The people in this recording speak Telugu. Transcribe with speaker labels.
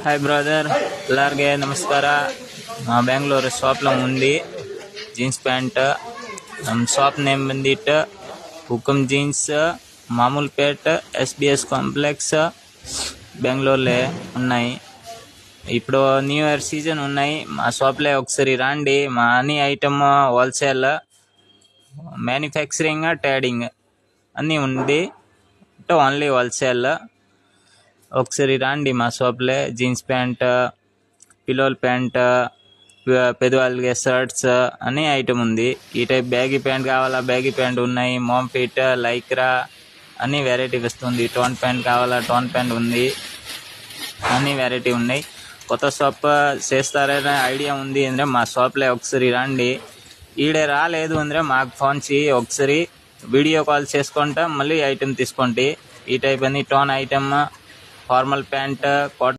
Speaker 1: ಹಾಯ್ ಬ್ರದರ್, ಎಲ್ಲರಿಗೆ ನಮಸ್ಕಾರ. ಬೆಂಗಳೂರು ಶಾಪ್ಲ ఉంది జీన్స్ ప్యాంట్. ನಮ್ಮ ಶಾಪ್ ನೇಮ್ ಬಂದಿಟ್ಟು Hukum jeans, Mamulpet, SBS complex, బెంగళూరులో ఉన్నాయి. ఇప్పుడు న్యూ ఇయర్ సీజన్ ఉన్నాయి. మా షాప్లో ఒకసారి రండి. మా అన్ని ఐటమ్ హోల్సేల్, మ్యానుఫ్యాక్చరింగ్, ట్రేడింగ్ అన్నీ ఉంది. Only wholesale. ఒకసారి రండి మా షాప్లో. జీన్స్ ప్యాంట్, పిల్లోల ప్యాంట్, పెద్దవాళ్ళకి షర్ట్స్ అన్ని ఐటమ్ ఉంది. ఈ టైప్ బ్యాగీ ప్యాంట్ కావాలా, బ్యాగీ ప్యాంట్ ఉన్నాయి. మోమ్ ఫిట్, లైక్రా అన్ని వెరైటీ వస్తుంది. టోన్ ప్యాంట్ కావాలా, టోన్ ప్యాంట్ ఉంది. అన్ని వెరైటీ ఉన్నాయి. కొత్త షాప్ చేస్తారనే ఐడియా ఉంది ಅಂದರೆ మా షాప్లో ఒకసారి రండి. ఈడే రాలేదు ಅಂದರೆ మాకు ఫోన్ చేయి, ఒకసారి వీడియో కాల్ చేసుకుంటా మళ్ళీ ఐటమ్ తీసుకోండి. ఈ టైప్ అన్ని tone item, formal pant, cotton